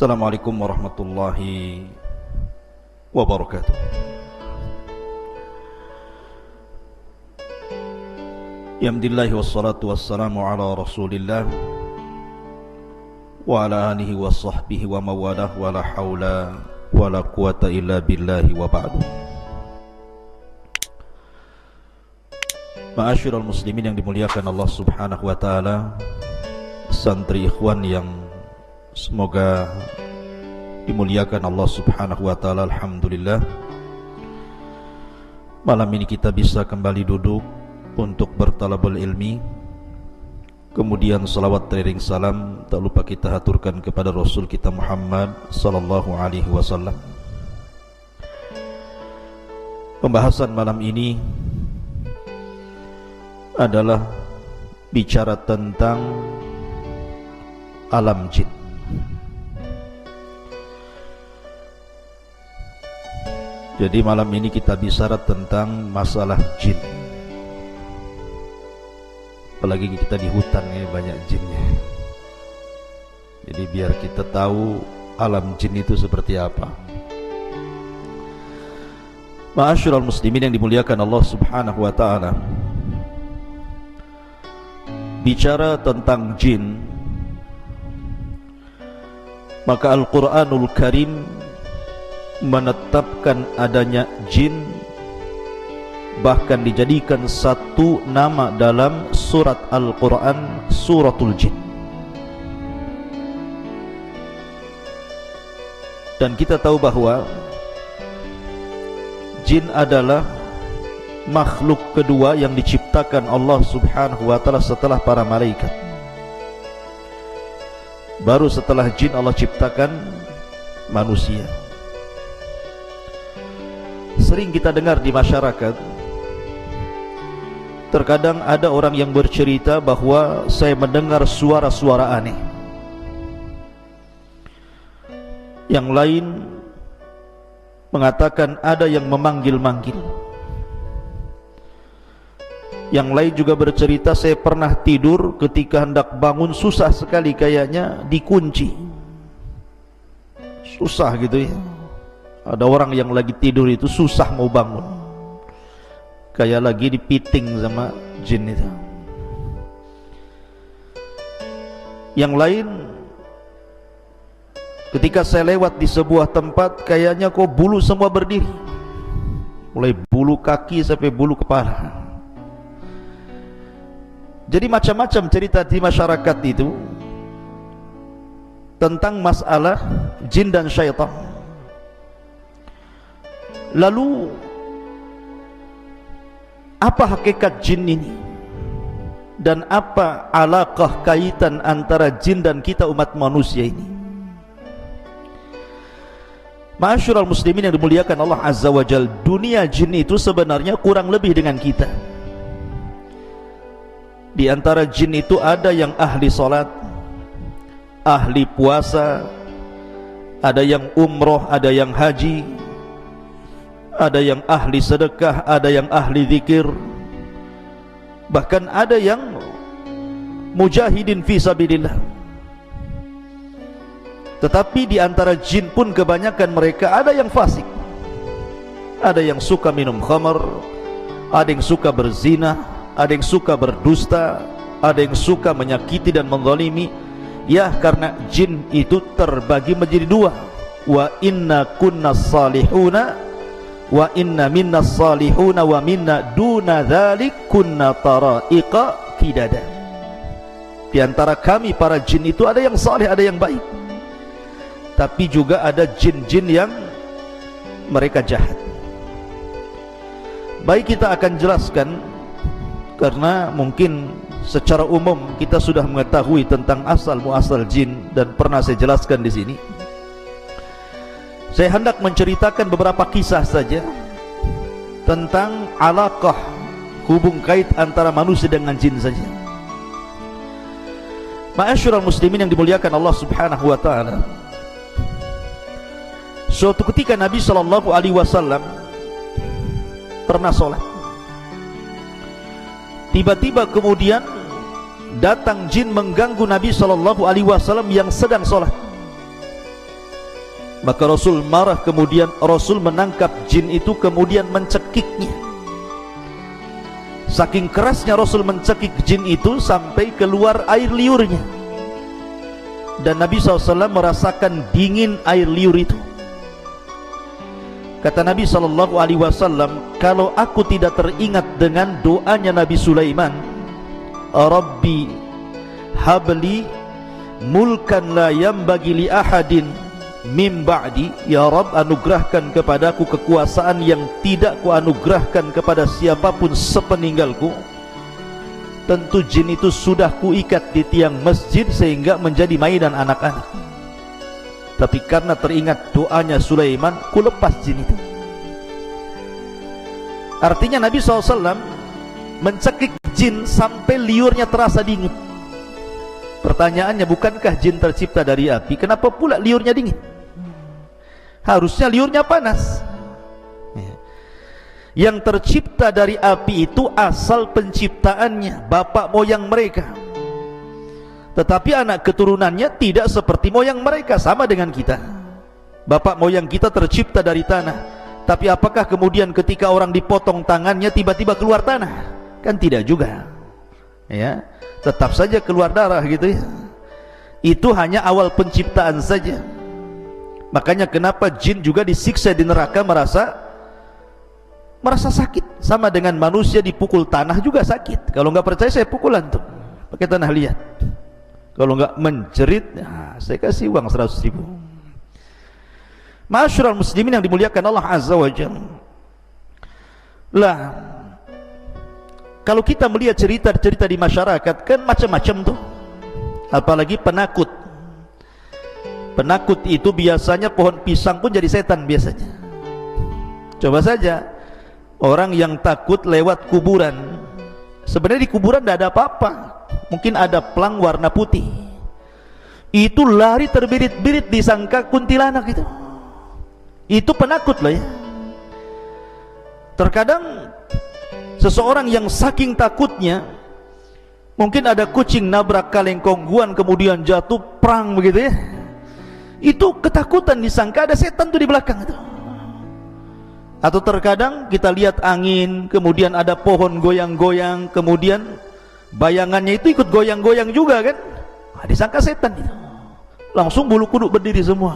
Assalamualaikum warahmatullahi wabarakatuh. Alhamdulillah wassalatu wassalamu ala rasulillah wa ala alihi wa sahbihi wa mawalah wa la hawla wa la quwata illa billahi wa ba'du. Ma'asyiral muslimin yang dimuliakan Allah subhanahu wa ta'ala, santri ikhwan yang semoga dimuliakan Allah subhanahu wa ta'ala. Alhamdulillah, malam ini kita bisa kembali duduk untuk bertalabul ilmi. Kemudian salawat teriring salam tak lupa kita haturkan kepada Rasul kita Muhammad sallallahu alaihi wasallam. Pembahasan malam ini adalah bicara tentang alam jin. Jadi malam ini kita bicara tentang masalah jin. Apalagi kita di hutan ini banyak jinnya. Jadi biar kita tahu alam jin itu seperti apa. Ma'asyiral muslimin yang dimuliakan Allah subhanahu wa ta'ala, bicara tentang jin, maka Al-Quranul Karim menetapkan adanya jin, bahkan dijadikan satu nama dalam surat Al-Quran, suratul jin. Dan kita tahu bahwa jin adalah makhluk kedua yang diciptakan Allah subhanahu wa ta'ala setelah para malaikat. Baru setelah jin Allah ciptakan manusia. Sering kita dengar di masyarakat, terkadang ada orang yang bercerita bahwa saya mendengar suara-suara aneh. Yang lain mengatakan ada yang memanggil-manggil. Yang lain juga bercerita, saya pernah tidur, ketika hendak bangun susah sekali, kayaknya dikunci. Susah gitu ya. Ada orang yang lagi tidur itu susah mau bangun, kayak lagi dipiting sama jin itu. Yang lain, ketika saya lewat di sebuah tempat, kayaknya kok bulu semua berdiri, mulai bulu kaki sampai bulu kepala. Jadi macam-macam cerita di masyarakat itu tentang masalah jin dan syaitan. Lalu apa hakikat jin ini? Dan apa alaqah kaitan antara jin dan kita umat manusia ini? Ma'asyiral muslimin yang dimuliakan Allah azza wa jalla, dunia jin itu sebenarnya kurang lebih dengan kita. Di antara jin itu ada yang ahli salat, ahli puasa, ada yang umroh, ada yang haji, ada yang ahli sedekah, ada yang ahli zikir, bahkan ada yang mujahidin fi sabilillah. Tetapi di antara jin pun kebanyakan mereka ada yang fasik, ada yang suka minum khamar, ada yang suka berzina, ada yang suka berdusta, ada yang suka menyakiti dan menzalimi. Ya, karena jin itu terbagi menjadi dua. Wa inna kunna salihuna wa inna minna salihuna wa minna duna dhalik kunna tara'iqa kidada. Di antara kami para jin itu ada yang saleh, ada yang baik, tapi juga ada jin-jin yang mereka jahat. Baik, kita akan jelaskan, karena mungkin secara umum kita sudah mengetahui tentang asal muasal jin dan pernah saya jelaskan di sini. Saya hendak menceritakan beberapa kisah saja tentang alaqah, hubung kait antara manusia dengan jin saja. Ma'asyiral muslimin yang dimuliakan Allah subhanahu wa ta'ala, suatu ketika Nabi sallallahu alaihi wasallam pernah sholat. Tiba-tiba kemudian datang jin mengganggu Nabi sallallahu alaihi wasallam yang sedang sholat. Maka Rasul marah, kemudian Rasul menangkap jin itu kemudian mencekiknya. Saking kerasnya Rasul mencekik jin itu sampai keluar air liurnya. Dan Nabi SAW merasakan dingin air liur itu. Kata Nabi SAW, kalau aku tidak teringat dengan doanya Nabi Sulaiman, Rabbi habli mulkan la yambagi li ahadin mim ba'di, ya Rabb, anugerahkan kepadaku kekuasaan yang tidak ku anugerahkan kepada siapapun sepeninggalku. Tentu jin itu sudah kuikat di tiang masjid sehingga menjadi mainan anak-anak. Tapi karena teringat doanya Sulaiman, ku lepas jin itu. Artinya Nabi SAW mencekik jin sampai liurnya terasa dingin. Pertanyaannya, bukankah jin tercipta dari api? Kenapa pula liurnya dingin? Harusnya liurnya panas. Yang tercipta dari api itu asal penciptaannya bapak moyang mereka. Tetapi anak keturunannya tidak seperti moyang mereka, sama dengan kita. Bapak moyang kita tercipta dari tanah. Tapi apakah kemudian ketika orang dipotong tangannya tiba-tiba keluar tanah? Kan tidak juga. Ya, tetap saja keluar darah gitu ya. Itu hanya awal penciptaan saja. Makanya kenapa jin juga disiksa di neraka merasa sakit. Sama dengan manusia dipukul tanah juga sakit. Kalau nggak percaya saya pukul antum pakai tanah liat. Kalau nggak menjerit, nah, saya kasih uang 100.000. Ma'asyiral muslimin yang dimuliakan Allah Azza wa Jalla. Lah, kalau kita melihat cerita-cerita di masyarakat kan macam-macam tuh. Apalagi penakut. Penakut itu biasanya pohon pisang pun jadi setan biasanya. Coba saja orang yang takut lewat kuburan. Sebenarnya di kuburan tidak ada apa-apa. Mungkin ada pelang warna putih. Itu lari terbirit-birit disangka kuntilanak itu. Itu penakut loh ya. Terkadang seseorang yang saking takutnya, mungkin ada kucing nabrak kaleng kongguan kemudian jatuh prang begitu ya. Itu ketakutan disangka ada setan tuh di belakang itu. Atau terkadang kita lihat angin, kemudian ada pohon goyang-goyang, kemudian bayangannya itu ikut goyang-goyang juga kan. Nah, disangka setan itu. Langsung bulu kuduk berdiri semua.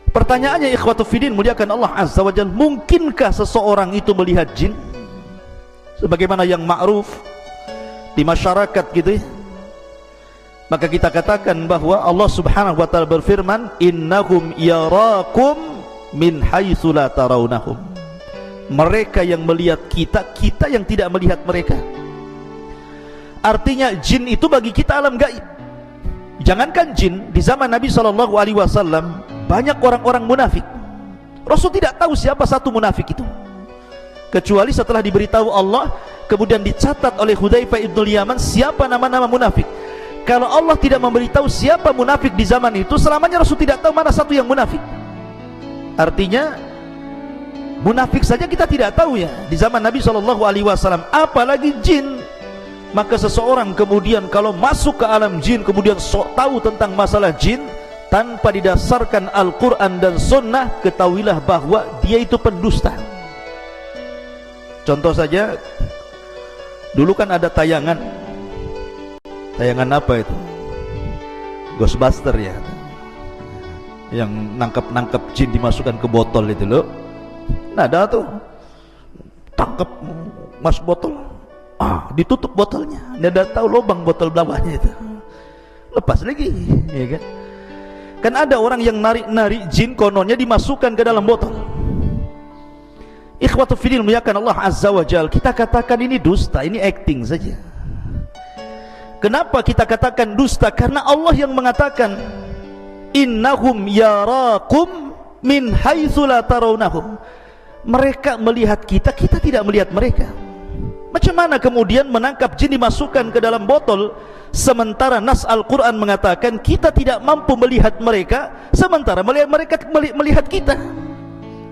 Pertanyaannya ikhwatu fiddin muliakan Allah Azza wa Jalla, mungkinkah seseorang itu melihat jin? Sebagaimana yang ma'ruf di masyarakat gitu ya. Maka kita katakan bahwa Allah Subhanahu wa taala berfirman, innahum yarakum min haitsu la tarawnahum. Mereka yang melihat kita, kita yang tidak melihat mereka. Artinya jin itu bagi kita alam gaib. Jangankan jin, di zaman Nabi SAW banyak orang-orang munafik. Rasul tidak tahu siapa satu munafik itu, kecuali setelah diberitahu Allah, kemudian dicatat oleh Hudzaifah ibn Yaman siapa nama-nama munafik. Kalau Allah tidak memberitahu siapa munafik di zaman itu, selamanya Rasul tidak tahu mana satu yang munafik. Artinya munafik saja kita tidak tahu ya di zaman Nabi SAW, apalagi jin. Maka seseorang kemudian kalau masuk ke alam jin, kemudian sok tahu tentang masalah jin tanpa didasarkan Al-Quran dan Sunnah, ketahuilah bahwa dia itu pendusta. Contoh saja, dulu kan ada tayangan apa itu? Ghostbuster ya, yang nangkap jin dimasukkan ke botol itu loh. Nah ada tuh, tangkap mas botol, ditutup botolnya, dia udah tahu lubang botol bawahnya itu, lepas lagi, ya kan? Kan ada orang yang narik jin, kononnya dimasukkan ke dalam botol. Ikhwatu fiddin muliakan Allah Azza wa Jalla, kita katakan ini dusta, ini acting saja. Kenapa kita katakan dusta? Karena Allah yang mengatakan innahum yarakum min haitsu la tarawnahum. Mereka melihat kita, kita tidak melihat mereka. Macam mana kemudian menangkap jin dimasukkan ke dalam botol, sementara nas Al-Quran mengatakan kita tidak mampu melihat mereka, sementara mereka melihat kita?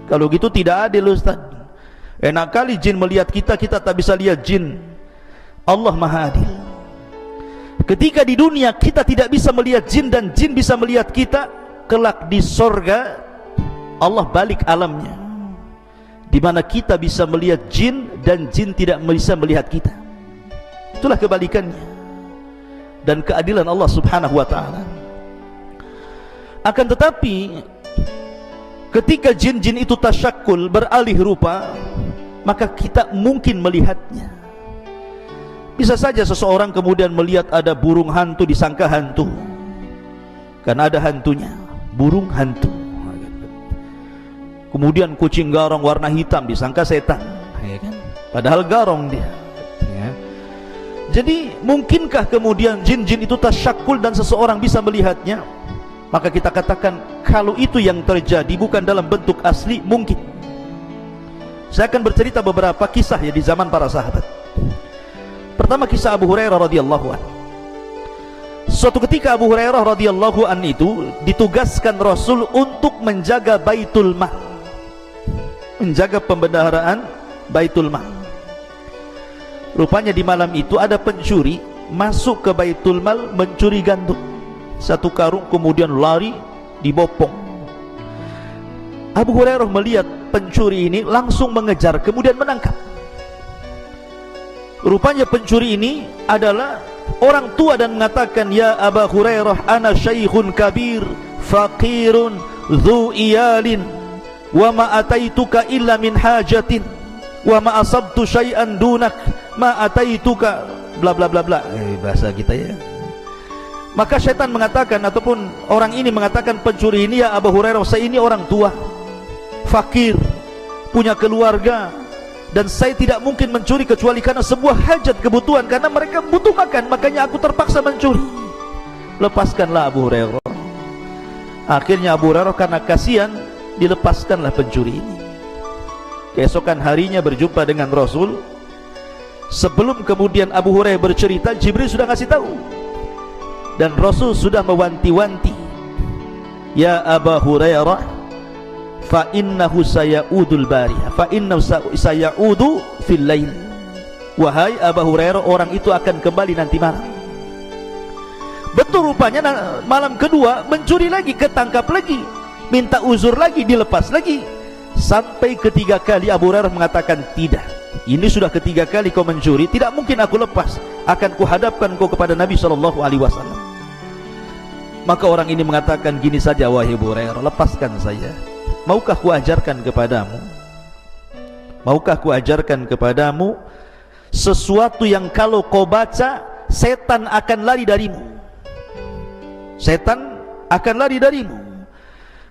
Kalau gitu tidak adil Ustaz. Enak kali jin melihat kita, kita tak bisa lihat jin. Allah Maha Adil. Ketika di dunia kita tidak bisa melihat jin dan jin bisa melihat kita, kelak di sorga Allah balik alamnya, di mana kita bisa melihat jin dan jin tidak bisa melihat kita. Itulah kebalikannya dan keadilan Allah subhanahu wa ta'ala. Akan tetapi ketika jin-jin itu tasyakul, beralih rupa, maka kita mungkin melihatnya. Bisa saja seseorang kemudian melihat ada burung hantu, disangka hantu karena ada hantunya, burung hantu. Kemudian kucing garong warna hitam, disangka setan, padahal garong dia. Jadi mungkinkah kemudian jin-jin itu tasyakul dan seseorang bisa melihatnya? Maka kita katakan kalau itu yang terjadi bukan dalam bentuk asli, mungkin. Saya akan bercerita beberapa kisah ya di zaman para sahabat. Pertama, kisah Abu Hurairah radhiyallahu anhu. Suatu ketika Abu Hurairah radhiyallahu anhu itu ditugaskan Rasul untuk menjaga Baitul Mal, menjaga pembendaharaan Baitul Mal. Rupanya di malam itu ada pencuri masuk ke Baitul Mal mencuri gandum. Satu karung, kemudian lari, dibopong. Abu Hurairah melihat pencuri ini, langsung mengejar, kemudian menangkap. Rupanya pencuri ini adalah orang tua dan mengatakan, "Ya Abu Hurairah, ana syaikhun kabir, faqirun, dhu iyalin, wa ma ataituka illa min hajatin, wa ma asabtu syai'an dunak, ma ataituka," bla bla bla bla. Bahasa kita ya. Maka syaitan mengatakan, ataupun orang ini mengatakan pencuri ini, "Ya Abu Hurairah, saya ini orang tua, fakir, punya keluarga, dan saya tidak mungkin mencuri kecuali karena sebuah hajat, kebutuhan, karena mereka butuh makan, makanya aku terpaksa mencuri. Lepaskanlah Abu Hurairah." Akhirnya Abu Hurairah karena kasihan, dilepaskanlah pencuri ini. Keesokan harinya berjumpa dengan Rasul. Sebelum kemudian Abu Hurairah bercerita, Jibril sudah kasih tahu, dan Rasul sudah mewanti-wanti, "Ya Abu Hurairah, fa innahu sayaudu al-bariyah, fa innahu sayaudu fil lail." Wahai Abu Hurairah, orang itu akan kembali nanti malam. Betul, rupanya malam kedua mencuri lagi, ketangkap lagi, minta uzur lagi, dilepas lagi. Sampai ketiga kali Abu Hurairah mengatakan, "Tidak, ini sudah ketiga kali kau mencuri, tidak mungkin aku lepas, akan kuhadapkan kau kepada Nabi SAW." Maka orang ini mengatakan, "Gini saja wahai Abu Hurairah, lepaskan saya. Maukah ku ajarkan kepadamu? Maukah ku ajarkan kepadamu sesuatu yang kalau kau baca, setan akan lari darimu. Setan akan lari darimu."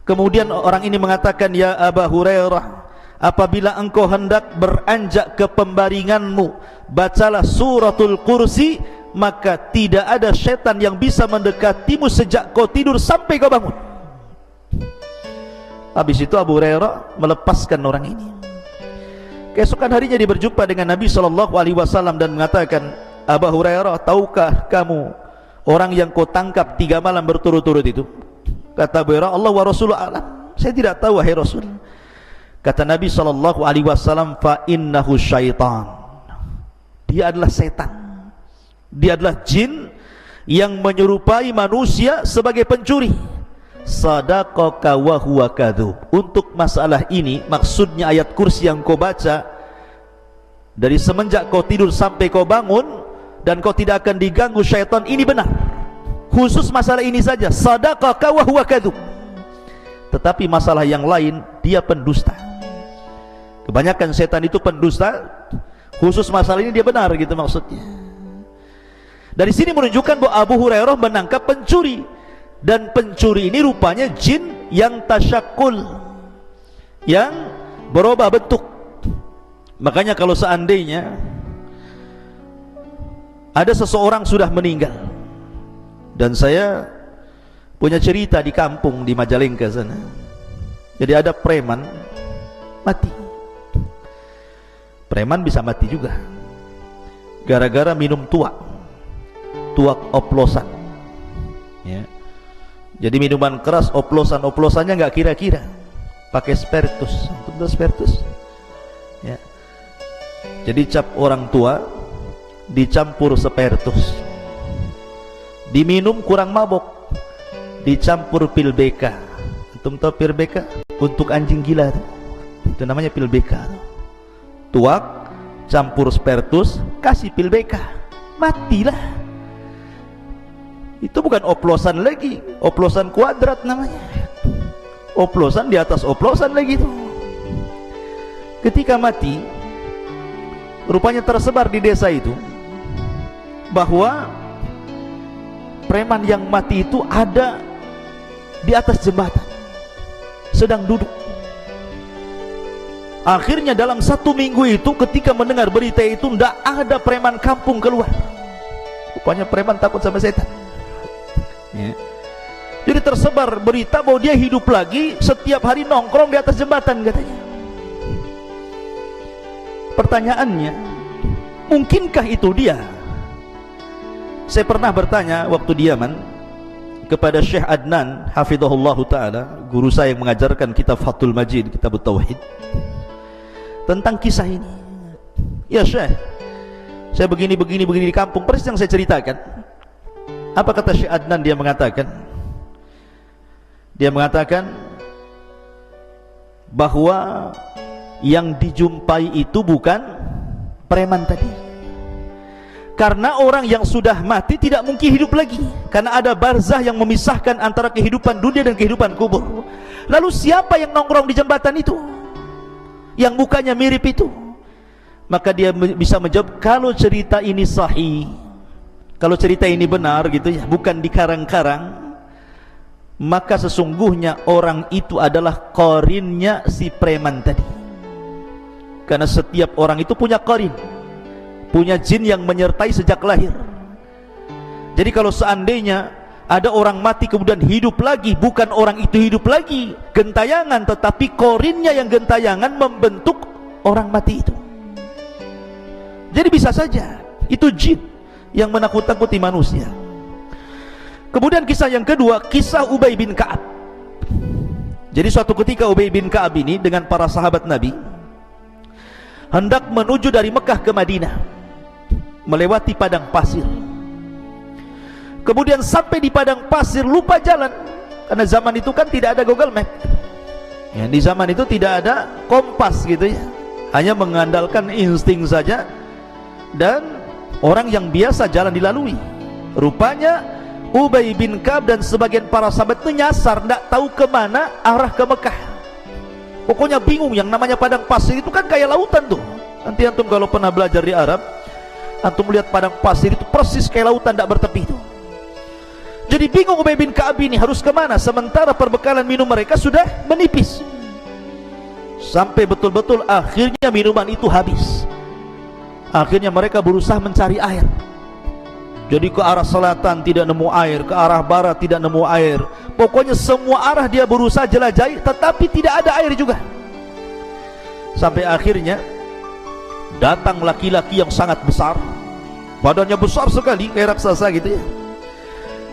Kemudian orang ini mengatakan, "Ya Abu Hurairah, apabila engkau hendak beranjak ke pembaringanmu, bacalah suratul kursi, maka tidak ada setan yang bisa mendekatimu sejak kau tidur sampai kau bangun." Habis itu Abu Hurairah melepaskan orang ini. Keesokan harinya dia berjumpa dengan Nabi SAW dan mengatakan, "Abu Hurairah, tahukah kamu orang yang kau tangkap 3 malam berturut-turut itu?" Kata Abu Hurairah, "Allah wa Rasulullah alam." "Saya tidak tahu wahai Rasul." Kata Nabi SAW, "Fa innahu syaitan." Dia adalah setan. Dia adalah jin yang menyerupai manusia sebagai pencuri. Sadaqaka wa huwa kadzub. Untuk masalah ini, maksudnya ayat kursi yang kau baca, dari semenjak kau tidur sampai kau bangun, dan kau tidak akan diganggu syaitan, ini benar. Khusus masalah ini saja, sadaqaka wa huwa kadzub. Tetapi masalah yang lain, dia pendusta. Kebanyakan setan itu pendusta. Khusus masalah ini dia benar, gitu maksudnya. Dari sini menunjukkan bahwa Abu Hurairah menangkap pencuri, dan pencuri ini rupanya jin yang tasyakul, yang berubah bentuk. Makanya kalau seandainya ada seseorang sudah meninggal, dan saya punya cerita di kampung di Majalengka sana. Jadi ada preman mati. Preman bisa mati juga gara-gara minum tuak oplosan ya. Jadi minuman keras, oplosannya nggak kira-kira, pakai spiritus, betul spiritus ya. Jadi cap orang tua dicampur spiritus, diminum kurang mabok, dicampur pil BK, Antum tahu pil BK? Untuk anjing gila tuh. Itu namanya pil BK tuh. Tuak, campur spertus, kasih pil BK, matilah. Itu bukan oplosan lagi, oplosan kuadrat namanya. Oplosan di atas oplosan lagi tuh. Ketika mati, rupanya tersebar di desa itu bahwa preman yang mati itu ada di atas jembatan, sedang duduk. Akhirnya dalam 1 minggu itu, ketika mendengar berita itu, tidak ada preman kampung keluar. Rupanya preman takut sama setan ya. Jadi tersebar berita bahwa dia hidup lagi, setiap hari nongkrong di atas jembatan katanya. Pertanyaannya, mungkinkah itu dia? Saya pernah bertanya waktu di Yaman kepada Syekh Adnan hafizahullah ta'ala, guru saya yang mengajarkan kitab Fathul Majid, kitab Tauhid, tentang kisah ini. Ya Syekh, saya begini di kampung, persis yang saya ceritakan. Apa kata Syekh Adnan? Dia mengatakan bahwa yang dijumpai itu bukan preman tadi, karena orang yang sudah mati tidak mungkin hidup lagi, karena ada barzah yang memisahkan antara kehidupan dunia dan kehidupan kubur. Lalu siapa yang nongkrong di jembatan itu, yang mukanya mirip itu? Maka dia bisa menjawab, kalau cerita ini sahih, kalau cerita ini benar gitu ya, bukan dikarang-karang, maka sesungguhnya orang itu adalah qarinnya si preman tadi. Karena setiap orang itu punya qarin, punya jin yang menyertai sejak lahir. Jadi kalau seandainya ada orang mati kemudian hidup lagi, bukan orang itu hidup lagi gentayangan, tetapi qarinnya yang gentayangan membentuk orang mati itu. Jadi bisa saja itu jin yang menakut-nakuti manusia. Kemudian kisah yang kedua, kisah Ubay bin Ka'ab. Jadi suatu ketika Ubay bin Ka'ab ini dengan para sahabat Nabi hendak menuju dari Mekah ke Madinah, melewati padang pasir. Kemudian sampai di padang pasir lupa jalan, karena zaman itu kan tidak ada Google Map ya, di zaman itu tidak ada kompas gitu ya, hanya mengandalkan insting saja dan orang yang biasa jalan dilalui. Rupanya Ubay bin Ka'ab dan sebagian para sahabat itu nyasar, tidak tahu kemana arah ke Mekah. Pokoknya bingung. Yang namanya padang pasir itu kan kayak lautan tuh. Nanti antum kalau pernah belajar di Arab, antum lihat padang pasir itu persis kayak lautan tidak bertepi itu. Jadi bingung Ubay bin Ka'ab ini harus kemana, sementara perbekalan minum mereka sudah menipis. Sampai betul-betul akhirnya minuman itu habis. Akhirnya mereka berusaha mencari air. Jadi ke arah selatan tidak nemu air, ke arah barat tidak nemu air. Pokoknya semua arah dia berusaha jelajahi, tetapi tidak ada air juga. Sampai akhirnya datang laki-laki yang sangat besar, badannya besar sekali kayak raksasa gitu ya.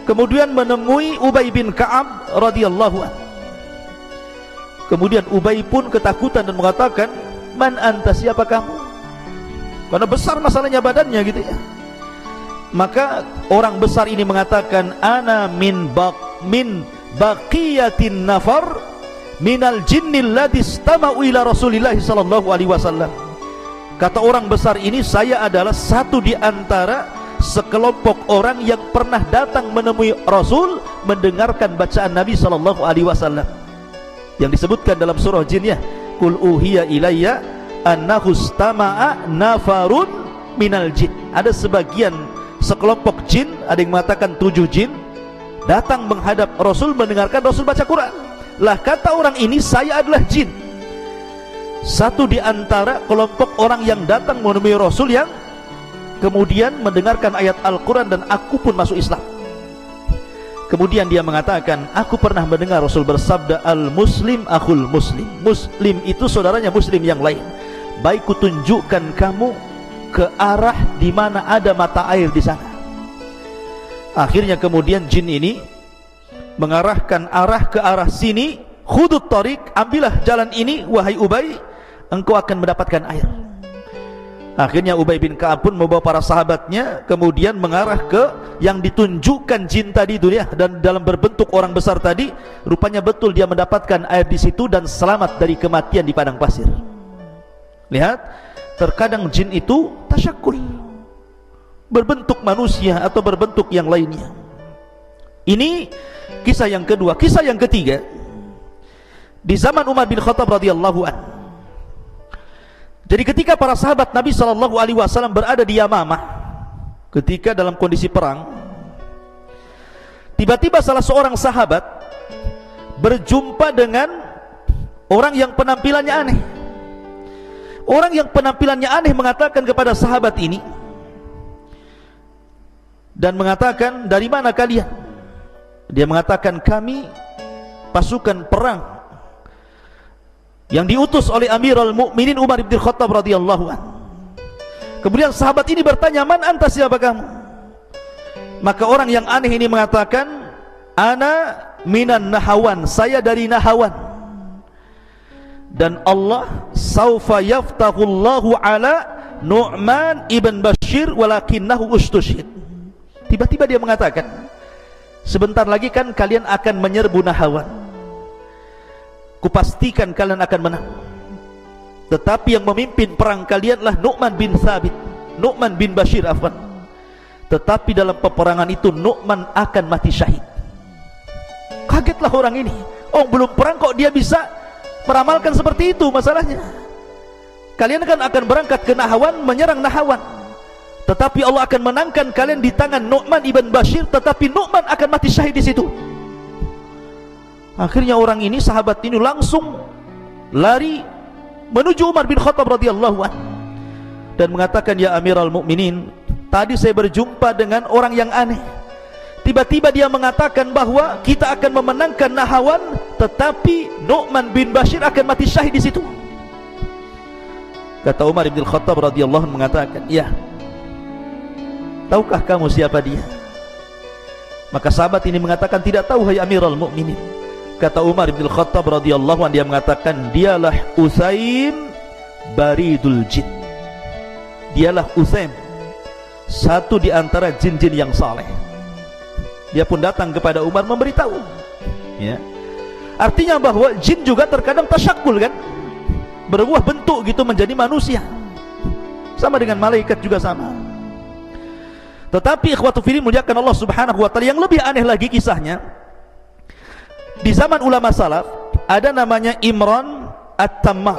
Kemudian menemui Ubay bin Ka'ab radhiyallahu anhu. Kemudian Ubay pun ketakutan dan mengatakan, "Man anta, siapa kamu?" Karena besar masalahnya badannya gitu ya. Maka orang besar ini mengatakan, "Ana min baqiyatin nafar minal jinnil ladzi istama'u ila Rasulillah sallallahu alaihi wasallam." Kata orang besar ini, saya adalah satu di antara sekelompok orang yang pernah datang menemui Rasul mendengarkan bacaan Nabi sallallahu alaihi wasallam yang disebutkan dalam surah Jin ya, "Qul uhiya ilayya annahu istama'a nafarun minal jin." Ada sebagian sekelompok jin, ada yang mengatakan 7 jin, datang menghadap Rasul mendengarkan Rasul baca Quran. Lah kata orang ini, saya adalah jin, satu di antara kelompok orang yang datang menemui Rasul yang kemudian mendengarkan ayat Al-Quran, dan aku pun masuk Islam. Kemudian dia mengatakan, aku pernah mendengar Rasul bersabda, "Al-Muslim akhul Muslim." Muslim itu saudaranya Muslim yang lain. Baik kutunjukkan kamu ke arah di mana ada mata air di sana. Akhirnya kemudian jin ini mengarahkan arah ke arah sini, khudut tariq, ambillah jalan ini wahai Ubay, engkau akan mendapatkan air. Akhirnya Ubay bin Ka'ab pun membawa para sahabatnya kemudian mengarah ke yang ditunjukkan jin tadi itu ya, dan dalam berbentuk orang besar tadi. Rupanya betul dia mendapatkan air di situ dan selamat dari kematian di padang pasir. Lihat, terkadang jin itu tasyakul, berbentuk manusia atau berbentuk yang lainnya. Ini kisah yang kedua. Kisah yang ketiga, di zaman Umar bin Khattab radhiyallahu anhu. Jadi ketika para sahabat Nabi SAW berada di Yamamah, ketika dalam kondisi perang, tiba-tiba salah seorang sahabat berjumpa dengan orang yang penampilannya aneh. Orang yang penampilannya aneh mengatakan kepada sahabat ini dan mengatakan, dari mana kalian? Dia mengatakan, kami pasukan perang yang diutus oleh Amirul Mukminin Umar bin Khattab radhiyallahu anhu. Kemudian sahabat ini bertanya, man anta, siapa kamu? Maka orang yang aneh ini mengatakan, ana minan Nahawan, saya dari Nahawan, dan Allah saufa yaftahullahu ala Nu'man ibn Bashir walakinnahu ustushid. Tiba-tiba dia mengatakan, sebentar lagi kan kalian akan menyerbu Nahawan, kupastikan kalian akan menang, tetapi yang memimpin perang kalianlah Nu'man bin Thabit, Nu'man bin Bashir afwan. Tetapi dalam peperangan itu Nu'man akan mati syahid. Kagetlah orang ini. Oh, belum perang kok dia bisa meramalkan seperti itu. Masalahnya, kalian kan akan berangkat ke Nahawan, menyerang Nahawan, tetapi Allah akan menangkan kalian di tangan Nu'man ibn Bashir, tetapi Nu'man akan mati syahid di situ. Akhirnya orang ini, sahabat ini langsung lari menuju Umar bin Khattab radhiyallahu anhu dan mengatakan, ya Amirul Mukminin, tadi saya berjumpa dengan orang yang aneh. Tiba-tiba dia mengatakan bahwa kita akan memenangkan Nahawan, tetapi Nu'man bin Bashir akan mati syahid di situ. Kata Umar bin Khattab radhiyallahu anhu mengatakan, ya, tahukah kamu siapa dia? Maka sahabat ini mengatakan, tidak tahu hai Amirul Mukminin. Kata Umar bin Khattab radhiyallahu anhu, dia mengatakan, dialah Usaim baridul jin. Dialah Usaim, satu di antara jin-jin yang saleh. Dia pun datang kepada Umar memberitahu, ya. Artinya bahwa jin juga terkadang tasyakul kan, berubah bentuk gitu menjadi manusia, sama dengan malaikat juga sama. Tetapi ikhwatu fillah muliakan Allah subhanahu wa ta'ala, yang lebih aneh lagi kisahnya, di zaman ulama salaf ada namanya Imran At-Tammar.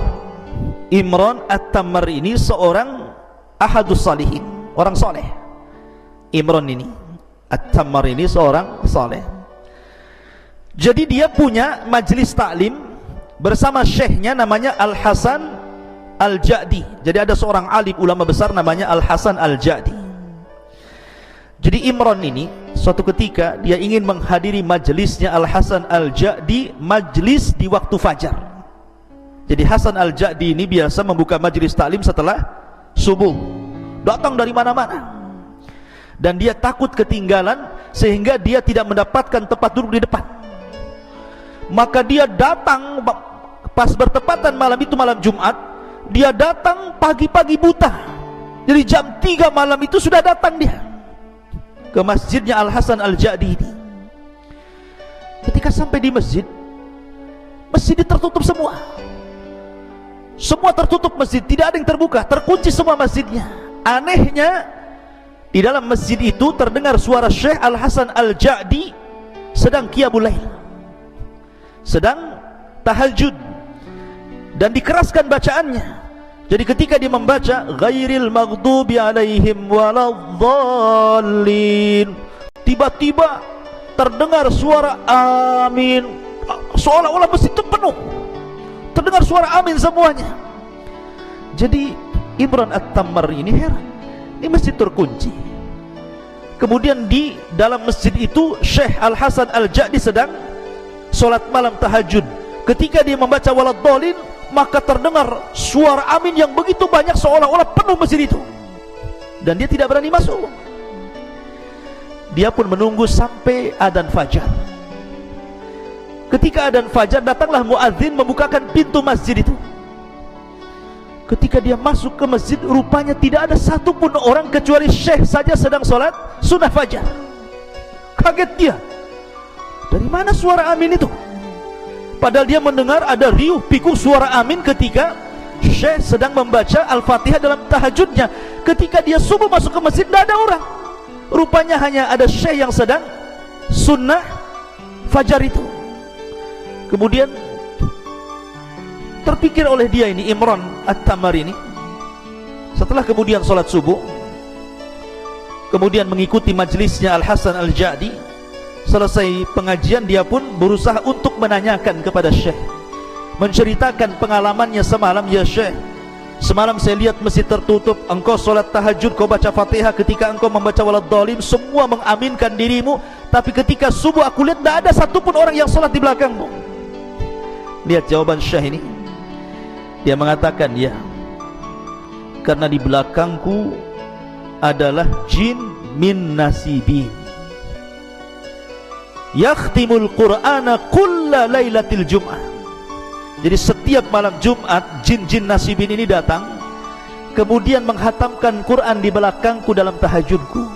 Imran At-Tammar ini seorang ahadus salihin, orang soleh. Imran ini At-Tammar ini seorang soleh. Jadi dia punya majelis taklim bersama syekhnya namanya Al-Hasan Al-Ja'di. Jadi ada seorang alim ulama besar namanya Al-Hasan Al-Ja'di. Jadi Imran ini suatu ketika dia ingin menghadiri majelisnya Al-Hasan Al-Ja'di, majelis di waktu fajar. Jadi Hasan Al-Ja'di ini biasa membuka majelis taklim setelah subuh, datang dari mana-mana, dan dia takut ketinggalan sehingga dia tidak mendapatkan tempat duduk di depan. Maka dia datang pas bertepatan malam itu, malam Jumat, dia datang pagi-pagi buta. Jadi jam 3 malam itu sudah datang dia ke masjidnya Al-Hasan Al-Ja'di ini. Ketika sampai di masjid, masjid tertutup semua. Semua tertutup masjid, tidak ada yang terbuka, terkunci semua masjidnya. Anehnya, di dalam masjid itu terdengar suara Syekh Al-Hasan Al-Ja'di sedang qiyamul lail, sedang tahajud, dan dikeraskan bacaannya. Jadi ketika dia membaca ghairil maghdubi alaihim waladhdallin, tiba-tiba terdengar suara amin, seolah-olah masjid itu penuh, terdengar suara amin semuanya. Jadi Imran At-Tammar ini heran, ini masjid terkunci. Kemudian di dalam masjid itu Syekh Al-Hasan Al-Ja'di sedang sholat malam tahajud. Ketika dia membaca waladhdallin, maka terdengar suara amin yang begitu banyak seolah-olah penuh masjid itu, dan dia tidak berani masuk. Dia pun menunggu sampai adzan fajar. Ketika adzan fajar, datanglah muadzin membukakan pintu masjid itu. Ketika dia masuk ke masjid, rupanya tidak ada satupun orang kecuali syekh saja sedang sholat sunnah fajar. Kaget dia, dari mana suara amin itu? Padahal dia mendengar ada riuh pikuk suara amin ketika syekh sedang membaca Al-Fatihah dalam tahajudnya. Ketika dia subuh masuk ke masjid, tidak ada orang. Rupanya hanya ada syekh yang sedang sunnah fajar itu. Kemudian terpikir oleh dia ini, Imran At-Tamari ini, setelah kemudian sholat subuh, kemudian mengikuti majelisnya Al-Hasan Al-Jadi. Selesai pengajian, dia pun berusaha untuk menanyakan kepada syekh, menceritakan pengalamannya semalam. Ya syekh, semalam saya lihat masjid tertutup, engkau sholat tahajud, kau baca Fatihah, ketika engkau membaca waladhdallin semua mengaminkan dirimu, tapi ketika subuh aku lihat tidak ada satupun orang yang sholat di belakangmu. Lihat jawaban syekh ini. Dia mengatakan, ya, karena di belakangku adalah jin min nasibin yakhtimul qur'ana kulla lailatil jum'ah. Jadi setiap malam Jumat jin-jin nasibin ini datang, kemudian menghatamkan Quran di belakangku dalam tahajudku.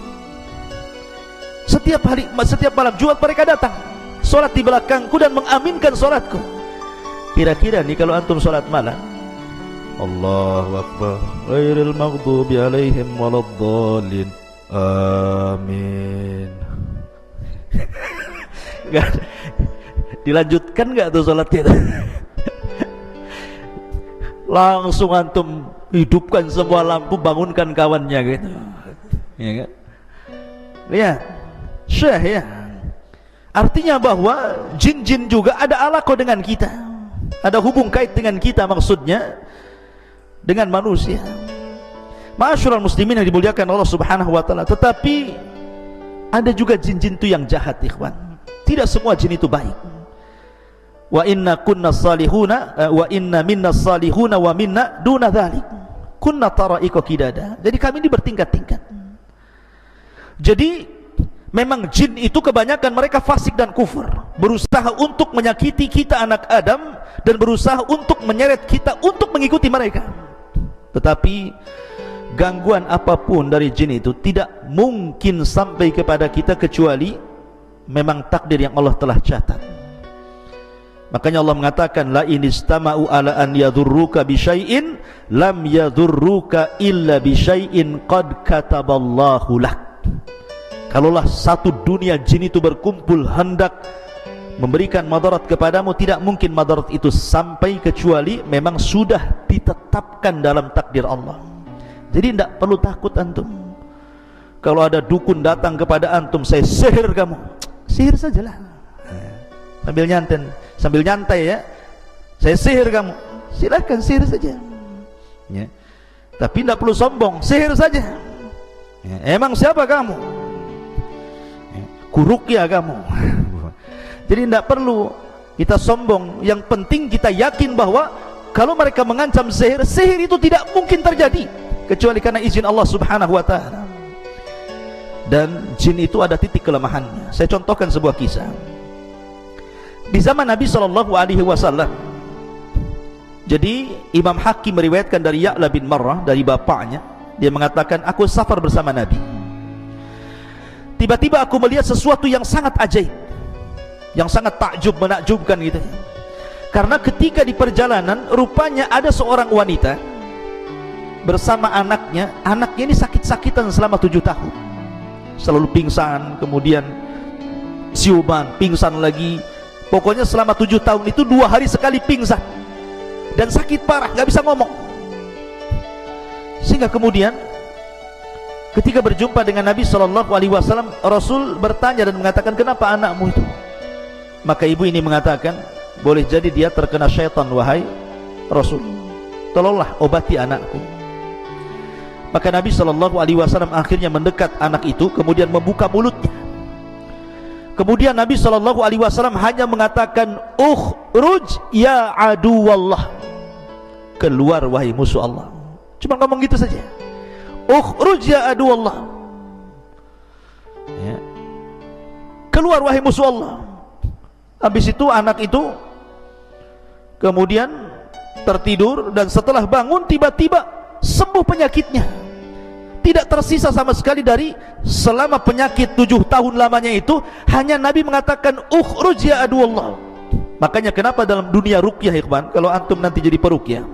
Setiap hari, setiap malam Jumat mereka datang, sholat di belakangku dan mengaminkan sholatku. Kira-kira nih kalau antum sholat malam, Allahu Akbar, ghairil maghdubi alaihim waladdallin, amin. Dilanjutkan nggak tuh sholatnya? Langsung antum hidupkan semua lampu, bangunkan kawannya gitu, ya kan? Lihat, syekh ya. Artinya bahwa jin-jin juga ada alaqah dengan kita, ada hubung kait dengan kita, maksudnya dengan manusia. Ma'asyiral muslimin yang dimuliakan Allah Subhanahu wa taala. Tetapi ada juga jin-jin itu yang jahat, ikhwan. Tidak semua jin itu baik. Wa inna kunna salihuna wa inna minna salihuna wa minna duna dzalik. Kunna tara'iqa qidada. Jadi kami ini bertingkat-tingkat. Jadi memang jin itu kebanyakan mereka fasik dan kufur, berusaha untuk menyakiti kita anak Adam dan berusaha untuk menyeret kita untuk mengikuti mereka. Tetapi gangguan apapun dari jin itu tidak mungkin sampai kepada kita kecuali memang takdir yang Allah telah catat. Makanya Allah mengatakan, la inistama'u ala an yadhurruka bi syai'in lam yadhurruka illa bi syai'in qad kataballahu lak. Kalaulah satu dunia jin itu berkumpul hendak memberikan madarat kepadamu, tidak mungkin madarat itu sampai kecuali memang sudah ditetapkan dalam takdir Allah. Jadi tidak perlu takut antum. Kalau ada dukun datang kepada antum, saya sihir kamu, sihir sajalah, sambil nyantai ya, saya sihir kamu, silakan sihir saja ya. Tapi tidak perlu sombong, sihir saja ya. Emang siapa kamu? Ya. Kuruqyah kamu. Jadi tidak perlu kita sombong. Yang penting kita yakin bahwa kalau mereka mengancam sihir, sihir itu tidak mungkin terjadi kecuali karena izin Allah Subhanahu wa taala. Dan jin itu ada titik kelemahannya. Saya contohkan sebuah kisah. Di zaman Nabi SAW, jadi Imam Hakim meriwayatkan dari Ya'la bin Marrah, dari bapaknya, dia mengatakan, aku safar bersama Nabi. Tiba-tiba aku melihat sesuatu yang sangat ajaib, yang sangat takjub, menakjubkan gitu. Karena ketika di perjalanan, rupanya ada seorang wanita bersama anaknya. Anaknya ini sakit-sakitan selama 7 tahun, selalu pingsan, kemudian siuman, pingsan lagi. Pokoknya selama 7 tahun itu 2 hari sekali pingsan dan sakit parah, gak bisa ngomong. Sehingga kemudian ketika berjumpa dengan Nabi SAW, Rasul bertanya dan mengatakan, kenapa anakmu itu? Maka ibu ini mengatakan, boleh jadi dia terkena syaitan wahai Rasul, tolonglah obati anakku. Maka Nabi SAW akhirnya mendekat anak itu, kemudian membuka mulutnya. Kemudian Nabi SAW hanya mengatakan, ukhruj ya aduwallah, keluar wahai musuh Allah. Cuma ngomong gitu saja, ukhruj ya aduwallah ya. Keluar wahai musuh Allah. Habis itu anak itu kemudian tertidur, dan setelah bangun tiba-tiba sembuh penyakitnya, tidak tersisa sama sekali dari selama penyakit 7 tahun lamanya itu. Hanya Nabi mengatakan ukhruj ya aduwallah. Makanya kenapa dalam dunia ruqyah, ikhwan, kalau antum nanti jadi peruqyah,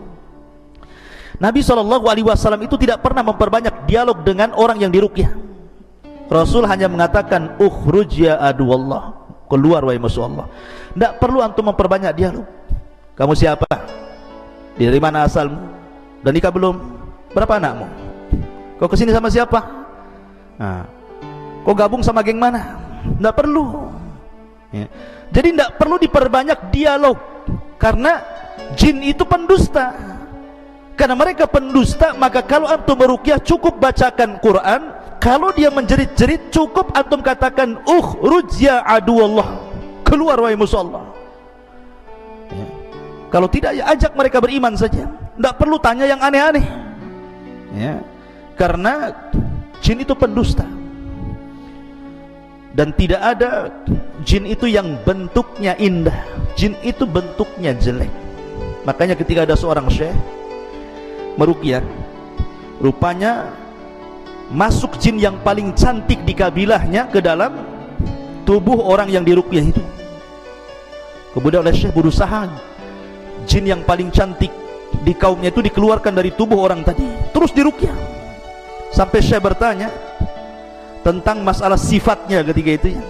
Nabi SAW itu tidak pernah memperbanyak dialog dengan orang yang diruqyah. Rasul hanya mengatakan ukhruj ya aduwallah, keluar wahai musuh Allah. Tidak perlu antum memperbanyak dialog. Kamu siapa? Dari mana asalmu? Dan nikah belum? Berapa anakmu? Kau kesini sama siapa? Nah, kau gabung sama geng mana? Tidak perlu ya. Jadi tidak perlu diperbanyak dialog, karena jin itu pendusta. Karena mereka pendusta, maka kalau antum meruqyah cukup bacakan Quran. Kalau dia menjerit-jerit, cukup antum katakan ukhruj ya aduwallah, keluar wahai musuh Allah ya. Kalau tidak, ya ajak mereka beriman saja, tidak perlu tanya yang aneh-aneh ya. Karena jin itu pendusta, dan tidak ada jin itu yang bentuknya indah. Jin itu bentuknya jelek. Makanya ketika ada seorang syekh meruqyah, rupanya masuk jin yang paling cantik di kabilahnya ke dalam tubuh orang yang diruqyah itu. Kemudian oleh syekh berusaha jin yang paling cantik di kaumnya itu dikeluarkan dari tubuh orang tadi, terus diruqyah. Sampai syekh bertanya tentang masalah sifatnya ketika itu ya.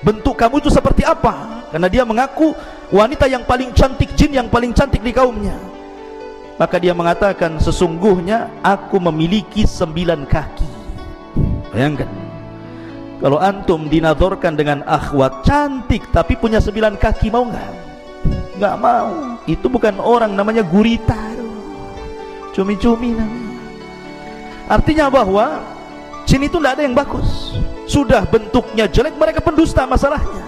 Bentuk kamu itu seperti apa? Karena dia mengaku wanita yang paling cantik, jin yang paling cantik di kaumnya. Maka dia mengatakan, sesungguhnya aku memiliki 9 kaki. Bayangkan, kalau antum dinadorkan dengan akhwat cantik tapi punya 9 kaki, mau nggak? Nggak mau. Itu bukan orang, namanya gurita, cumi-cumi namanya. Artinya bahwa jin itu tidak ada yang bagus. Sudah bentuknya jelek, mereka pendusta masalahnya.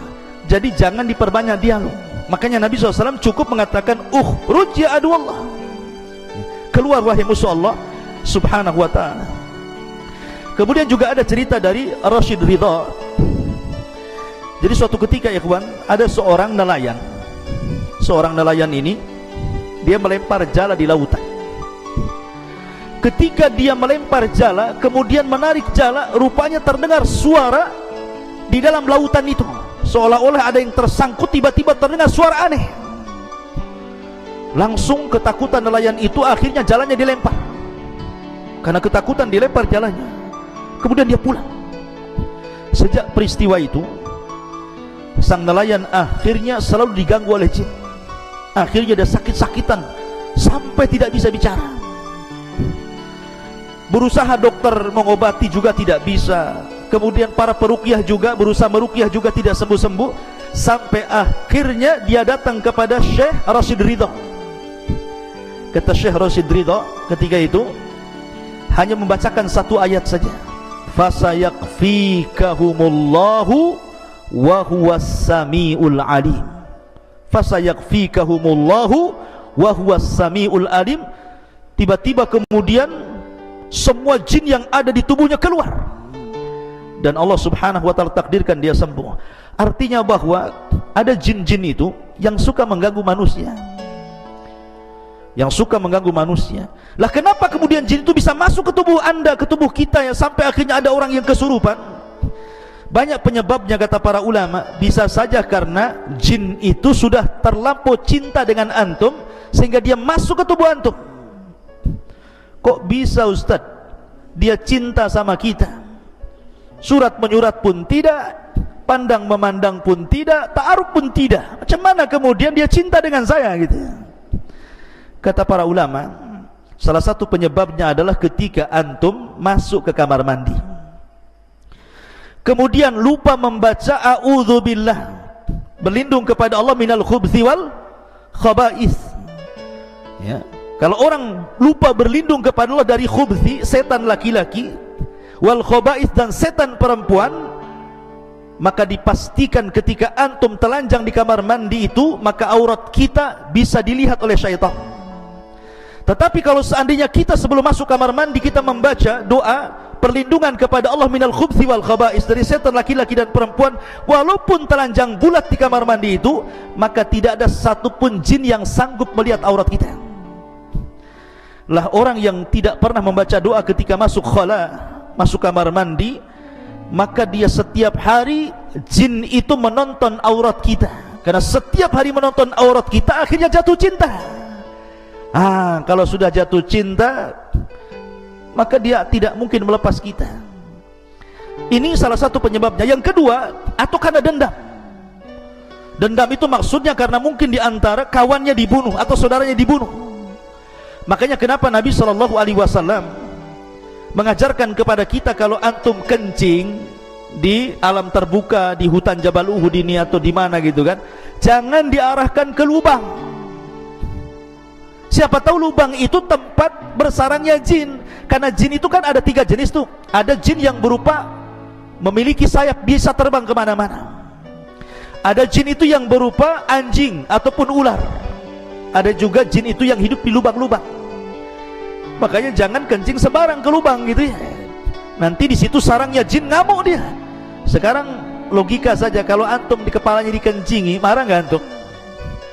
Jadi jangan diperbanyak dialog. Makanya Nabi SAW cukup mengatakan ukhruj ya aduwallah, keluar wahai musuh Allah subhanahu wa ta'ala. Kemudian juga ada cerita dari Rashid Ridha. Jadi suatu ketika ya kawan, ada seorang nelayan. Seorang nelayan ini dia melempar jala di lautan. Ketika dia melempar jala, kemudian menarik jala, rupanya terdengar suara di dalam lautan itu, seolah-olah ada yang tersangkut. Tiba-tiba terdengar suara aneh. Langsung ketakutan nelayan itu, akhirnya jalannya dilempar. Karena ketakutan dilempar jalannya. Kemudian dia pulang. Sejak peristiwa itu, sang nelayan akhirnya selalu diganggu oleh jin. Akhirnya dia sakit-sakitan sampai tidak bisa bicara. Berusaha dokter mengobati juga tidak bisa. Kemudian para peruqyah juga berusaha meruqyah juga tidak sembuh-sembuh. Sampai akhirnya dia datang kepada Syekh Rashid Ridha. Kata Syekh Rashid Ridha ketika itu, hanya membacakan 1 ayat saja. Fasayakfikahumullahu wa huwas samiul alim. Fasayakfikahumullahu wa huwas samiul alim. Tiba-tiba kemudian semua jin yang ada di tubuhnya keluar, dan Allah subhanahu wa ta'ala takdirkan dia sembuh. Artinya bahwa ada jin-jin itu yang suka mengganggu manusia, yang suka mengganggu manusia. Lah kenapa kemudian jin itu bisa masuk ke tubuh anda, ke tubuh kita ya, sampai akhirnya ada orang yang kesurupan? Banyak penyebabnya kata para ulama. Bisa saja karena jin itu sudah terlampau cinta dengan antum sehingga dia masuk ke tubuh antum. Kok bisa Ustaz? Dia cinta sama kita, surat menyurat pun tidak, pandang memandang pun tidak, ta'aruf pun tidak. Macam mana kemudian dia cinta dengan saya gitu? Kata para ulama, salah satu penyebabnya adalah ketika antum masuk ke kamar mandi, kemudian lupa membaca a'udzubillah, berlindung kepada Allah minal khubthi wal khaba'ith ya. Kalau orang lupa berlindung kepada Allah dari khubthi, setan laki-laki, wal khaba'ith, dan setan perempuan, maka dipastikan ketika antum telanjang di kamar mandi itu, maka aurat kita bisa dilihat oleh syaitan. Tetapi kalau seandainya kita sebelum masuk kamar mandi kita membaca doa perlindungan kepada Allah minal khubthi wal khaba'ith, dari setan laki-laki dan perempuan, walaupun telanjang bulat di kamar mandi itu, maka tidak ada satupun jin yang sanggup melihat aurat kita. lah orang yang tidak pernah membaca doa ketika masuk khala, masuk kamar mandi, maka dia setiap hari jin itu menonton aurat kita. Karena setiap hari menonton aurat kita, akhirnya jatuh cinta. Kalau sudah jatuh cinta, maka dia tidak mungkin melepas kita. Ini salah satu penyebabnya. Yang kedua, atau karena dendam. Dendam itu maksudnya karena mungkin di antara kawannya dibunuh atau saudaranya dibunuh. Makanya kenapa Nabi SAW mengajarkan kepada kita, kalau antum kencing di alam terbuka, di hutan Jabal Uhud ini atau di mana gitu kan, jangan diarahkan ke lubang. Siapa tahu lubang itu tempat bersarangnya jin. Karena jin itu kan ada 3 jenis tuh. Ada jin yang berupa memiliki sayap, bisa terbang kemana-mana. Ada jin itu yang berupa anjing ataupun ular. Ada juga jin itu yang hidup di lubang-lubang. Makanya jangan kencing sembarang ke lubang gitu ya. Nanti di situ sarangnya jin, ngamuk dia. Sekarang logika saja, kalau antum di kepalanya dikencingi, marah nggak antum?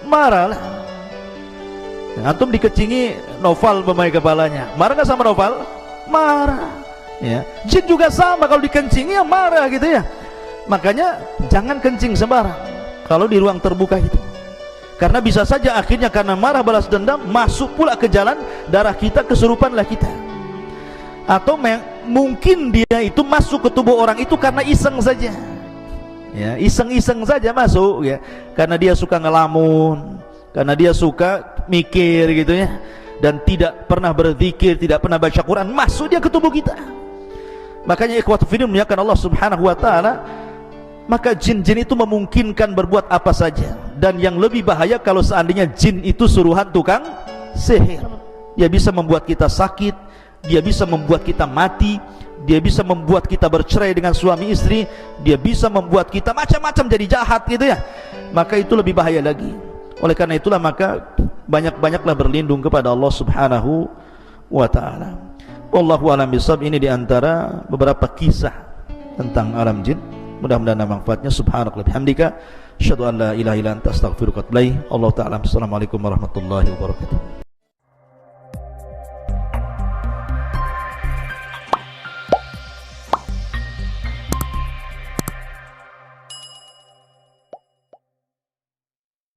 Marah lah. Antum dikencingi Noval pemain kepalanya, marah nggak sama Noval? Marah. Ya. Jin juga sama, kalau dikencingi ya marah gitu ya. Makanya jangan kencing sembarang kalau di ruang terbuka itu. Karena bisa saja akhirnya karena marah balas dendam, masuk pula ke jalan darah kita, kesurupanlah kita. Atau mungkin dia itu masuk ke tubuh orang itu karena iseng saja. Ya, iseng-iseng saja masuk ya. Karena dia suka ngelamun, karena dia suka mikir gitu ya, dan tidak pernah berzikir, tidak pernah baca Quran, masuk dia ke tubuh kita. Makanya ikhwatu fillah muliakan Allah Subhanahu wa taala, maka jin-jin itu memungkinkan berbuat apa saja. Dan yang lebih bahaya kalau seandainya jin itu suruhan tukang sihir. Dia bisa membuat kita sakit, dia bisa membuat kita mati, dia bisa membuat kita bercerai dengan suami istri, dia bisa membuat kita macam-macam jadi jahat gitu ya. Maka itu lebih bahaya lagi. Oleh karena itulah maka banyak-banyaklah berlindung kepada Allah Subhanahu wa taala. Wallahu a'lam bishawab. Ini diantara beberapa kisah tentang alam jin. Mudah-mudahan ada manfaatnya. Subhanallah bihamdika, asyhadu an la ilaha illa anta, astaghfiruka wa atubu ilaik. Allah taala. Assalamualaikum warahmatullahi wabarakatuh.